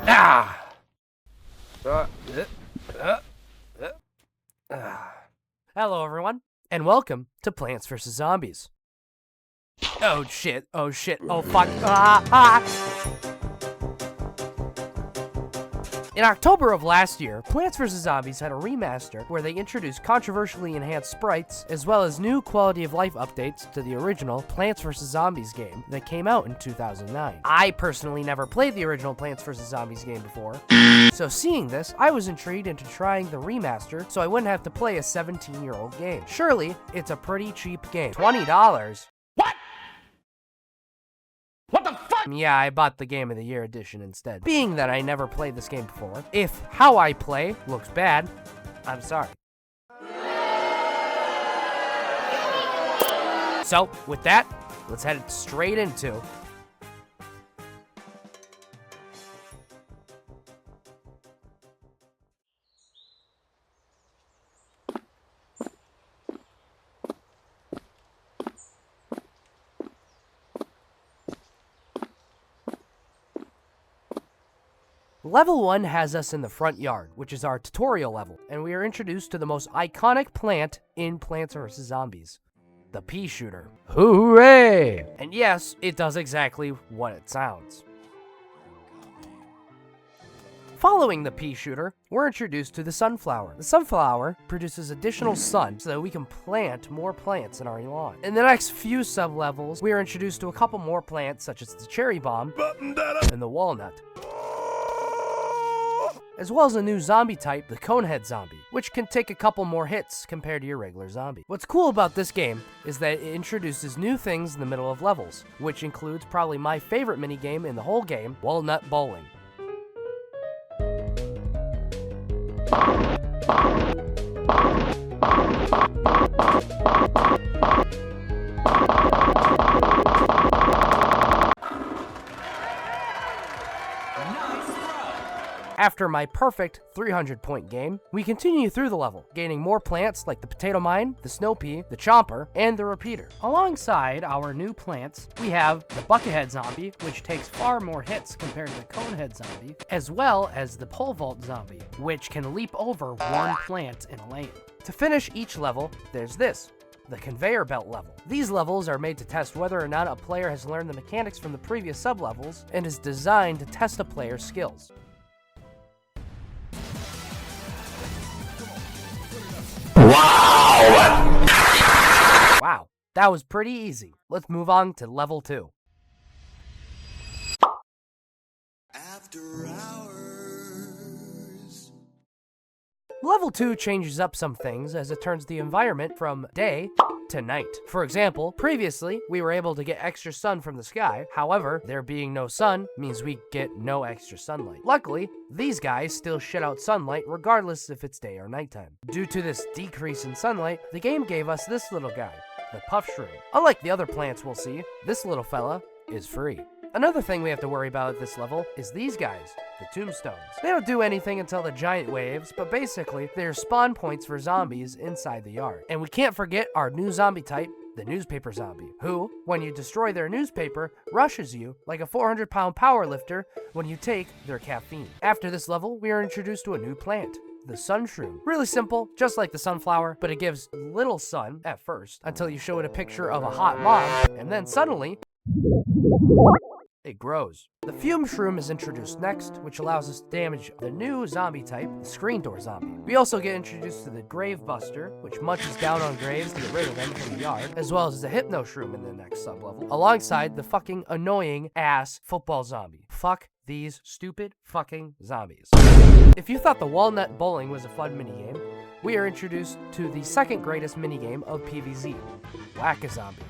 Ah! Hello, everyone, and welcome to Plants vs. Zombies. Oh shit, oh shit, oh fuck. In October of last year, Plants vs. Zombies had a remaster where they introduced controversially enhanced sprites, as well as new quality of life updates to the original Plants vs. Zombies game that came out in 2009. I personally never played the original Plants vs. Zombies game before, so seeing this, I was intrigued into trying the remaster so I wouldn't have to play a 17-year-old game. Surely, it's a pretty cheap game. $20. What the fuck? Yeah, I bought the Game of the Year edition instead. Being that I never played this game before, if how I play looks bad, I'm sorry. So, with that, let's head straight into Level 1 has us in the front yard, which is our tutorial level, and we are introduced to the most iconic plant in Plants vs. Zombies, the pea shooter. Hooray! And yes, it does exactly what it sounds. Following the pea shooter, we're introduced to the sunflower. The sunflower produces additional sun so that we can plant more plants in our lawn. In the next few sub-levels, we are introduced to a couple more plants such as the cherry bomb and the walnut, as well as a new zombie type, the conehead zombie, which can take a couple more hits compared to your regular zombie. What's cool about this game is that it introduces new things in the middle of levels, which includes probably my favorite minigame in the whole game, walnut bowling. After my perfect 300-point game, we continue through the level, gaining more plants like the potato mine, the snow pea, the chomper, and the repeater. Alongside our new plants, we have the buckethead zombie, which takes far more hits compared to the conehead zombie, as well as the pole vault zombie, which can leap over one plant in a lane. To finish each level, there's this, the conveyor belt level. These levels are made to test whether or not a player has learned the mechanics from the previous sub-levels and is designed to test a player's skills. Wow, that was pretty easy. Let's move on to level 2. After hours. Level 2 changes up some things as it turns the environment from day to night. For example, previously, we were able to get extra sun from the sky. However, there being no sun means we get no extra sunlight. Luckily, these guys still shut out sunlight regardless if it's day or nighttime. Due to this decrease in sunlight, the game gave us this little guy, the puff shroom. Unlike the other plants we'll see, this little fella is free. Another thing we have to worry about at this level is these guys, the tombstones. They don't do anything until the giant waves, but basically, they're spawn points for zombies inside the yard. And we can't forget our new zombie type, the newspaper zombie, who, when you destroy their newspaper, rushes you like a 400-pound power lifter when you take their caffeine. After this level, we are introduced to a new plant, the sun shroom. Really simple, just like the sunflower, but it gives little sun at first, until you show it a picture of a hot mom, and then suddenly, it grows. The fume shroom is introduced next, which allows us to damage the new zombie type, the screen door zombie. We also get introduced to the grave buster, which munches down on graves to get rid of them from the yard, as well as the hypno shroom in the next sublevel, alongside the fucking annoying ass football zombie. Fuck these stupid fucking zombies. If you thought the walnut bowling was a fun minigame, we are introduced to the second greatest minigame of PvZ, Whack-a-Zombie.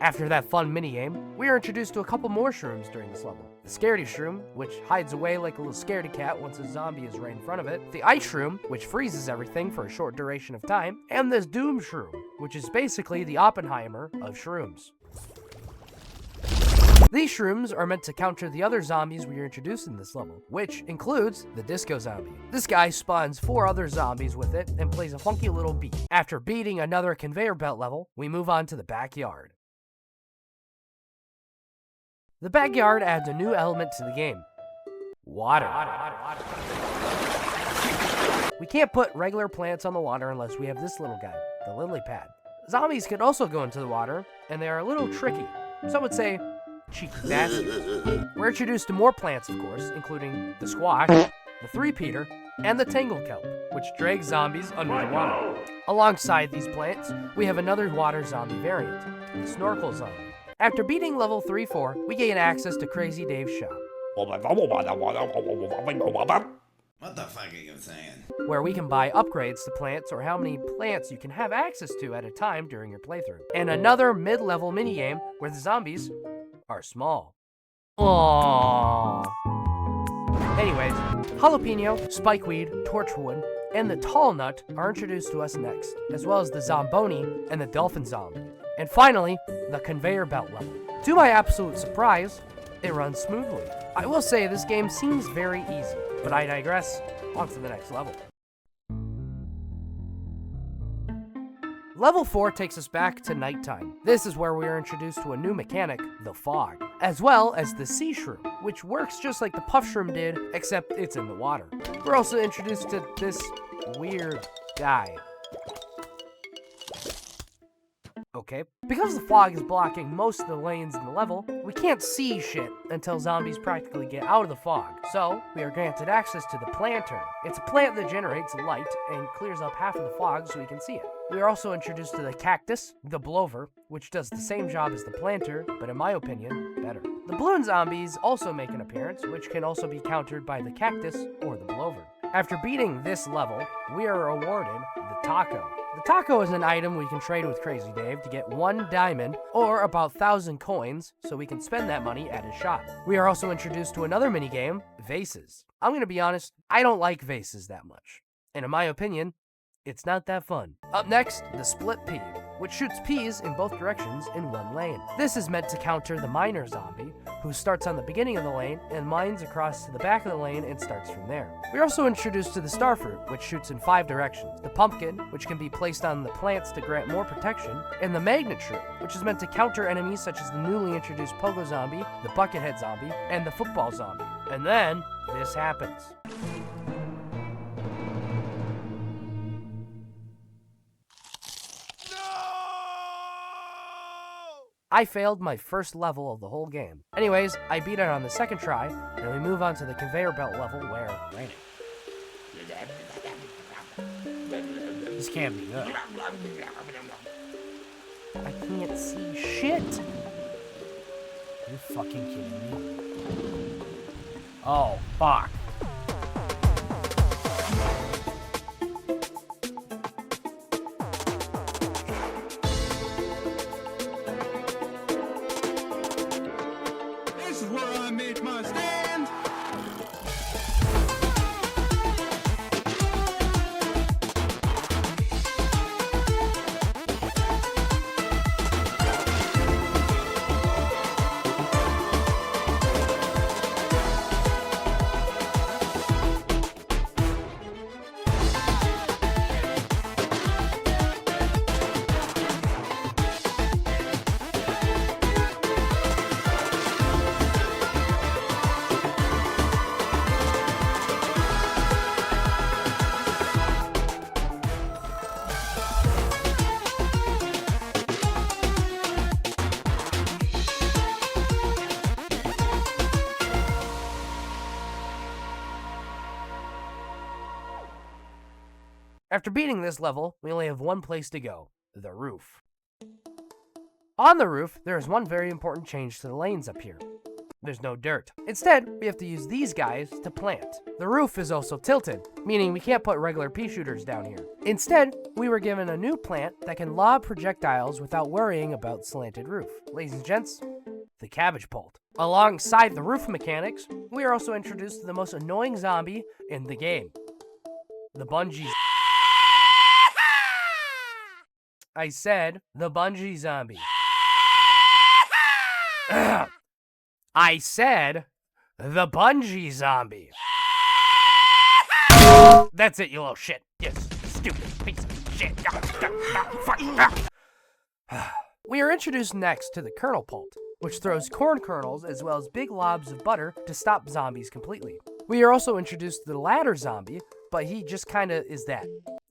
After that fun minigame, we are introduced to a couple more shrooms during this level. the Scaredy Shroom, which hides away like a little scaredy cat once a zombie is right in front of it, the Ice Shroom, which freezes everything for a short duration of time, and this Doom Shroom, which is basically the Oppenheimer of shrooms. These shrooms are meant to counter the other zombies we are introduced in this level, which includes the Disco Zombie. This guy spawns 4 other zombies with it and plays a funky little beat. After beating another conveyor belt level, we move on to the backyard. The backyard adds a new element to the game: water. We can't put regular plants on the water unless we have this little guy, the lily pad. Zombies can also go into the water, and they are a little tricky. Some would say cheeky bastards. We're introduced to more plants, of course, including the squash, the three-peater, and the tangle kelp, which drags zombies under the water. Alongside these plants, we have another water zombie variant, the snorkel zombie. After beating level 3-4, we gain access to Crazy Dave's shop. What the fuck are you saying? Where we can buy upgrades to plants or how many plants you can have access to at a time during your playthrough. And another mid-level minigame where the zombies are small. Aww. Anyways, jalapeno, spikeweed, torchwood, and the tall nut are introduced to us next, as well as the zomboni and the dolphin zombie. And finally, the conveyor belt level. To my absolute surprise, it runs smoothly. I will say this game seems very easy, but I digress. On to the next level. Level 4 takes us back to nighttime. This is where we are introduced to a new mechanic, the fog, as well as the sea shroom, which works just like the puff shroom did, except it's in the water. We're also introduced to this weird guy. Okay, because the fog is blocking most of the lanes in the level, we can't see shit until zombies practically get out of the fog. So, we are granted access to the planter. It's a plant that generates light and clears up half of the fog so we can see it. We are also introduced to the cactus, the blover, which does the same job as the planter, but in my opinion, better. The balloon zombies also make an appearance, which can also be countered by the cactus or the blover. After beating this level, we are awarded the taco. The taco is an item we can trade with Crazy Dave to get 1 diamond or about 1,000 coins so we can spend that money at his shop. We are also introduced to another minigame, vases. I'm gonna be honest, I don't like vases that much. And in my opinion, it's not that fun. Up next, the split pea, which shoots peas in both directions in 1 lane. This is meant to counter the miner zombie, who starts on the beginning of the lane and mines across to the back of the lane and starts from there. We're also introduced to the starfruit, which shoots in 5 directions, the pumpkin, which can be placed on the plants to grant more protection, and the magnet shroom, which is meant to counter enemies such as the newly introduced pogo zombie, the buckethead zombie, and the football zombie. And then, this happens. I failed my first level of the whole game. Anyways, I beat it on the second try, and we move on to the conveyor belt level where... This can't be good. I can't see shit! You're fucking kidding me? Oh, fuck. After beating this level, we only have 1 place to go, the roof. On the roof, there is one very important change to the lanes up here. There's no dirt. Instead, we have to use these guys to plant. The roof is also tilted, meaning we can't put regular pea shooters down here. Instead, we were given a new plant that can lob projectiles without worrying about slanted roof. Ladies and gents, the cabbage pult. Alongside the roof mechanics, we are also introduced to the most annoying zombie in the game. The bungee. I said the bungee zombie. I said the bungee zombie. That's it, you little shit. You stupid piece of shit. We are introduced next to the kernel pult, which throws corn kernels as well as big lobs of butter to stop zombies completely. We are also introduced to the ladder zombie, but he just kinda is that.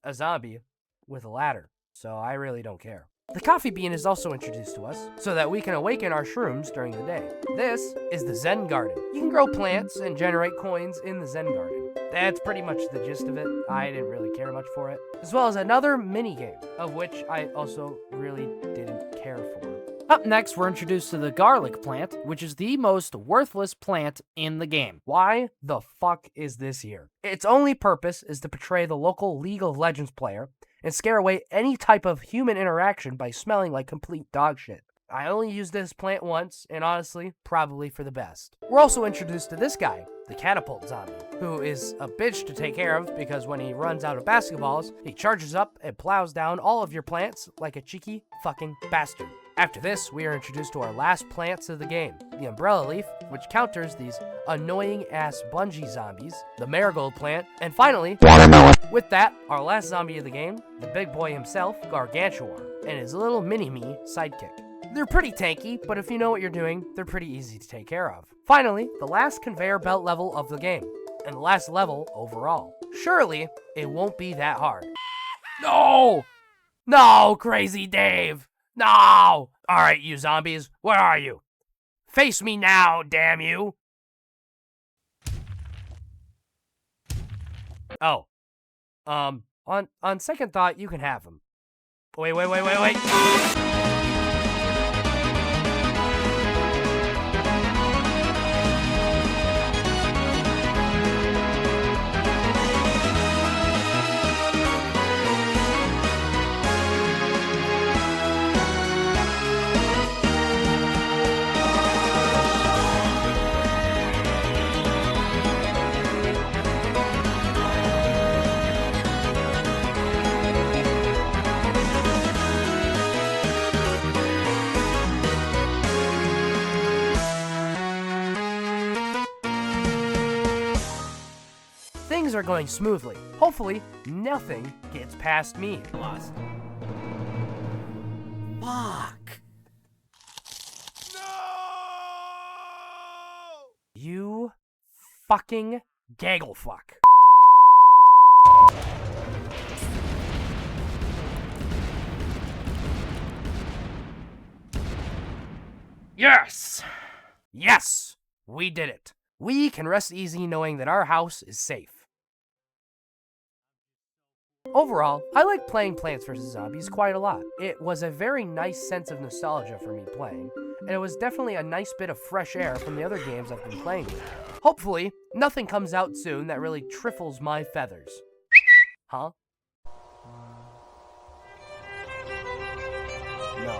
A zombie with a ladder. So I really don't care. The coffee bean is also introduced to us, so that we can awaken our shrooms during the day. This is the Zen Garden. You can grow plants and generate coins in the Zen Garden. That's pretty much the gist of it. I didn't really care much for it. As well as another mini-game, of which I also really didn't care for. Up next, we're introduced to the garlic plant, which is the most worthless plant in the game. Why the fuck is this here? Its only purpose is to portray the local League of Legends player and scare away any type of human interaction by smelling like complete dog shit. I only used this plant once, and honestly, probably for the best. We're also introduced to this guy, the catapult zombie, who is a bitch to take care of because when he runs out of basketballs, he charges up and plows down all of your plants like a cheeky fucking bastard. After this, we are introduced to our last plants of the game, the umbrella leaf, which counters these annoying-ass bungee zombies, the marigold plant, and finally, watermelon. With that, our last zombie of the game, the big boy himself, Gargantuar, and his little mini-me sidekick. They're pretty tanky, but if you know what you're doing, they're pretty easy to take care of. Finally, the last conveyor belt level of the game, and the last level overall. Surely, it won't be that hard. No! No, Crazy Dave! No! Alright, you zombies, where are you? Face me now, damn you! Oh. On second thought, you can have them. Wait. Things are going smoothly. Hopefully, nothing gets past me. Lost. Fuck. No! You fucking gaggle fuck. Yes! Yes! We did it. We can rest easy knowing that our house is safe. Overall, I like playing Plants vs. Zombies quite a lot. It was a very nice sense of nostalgia for me playing, and it was definitely a nice bit of fresh air from the other games I've been playing with. Hopefully, nothing comes out soon that really trifles my feathers. Huh? No,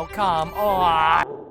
come on!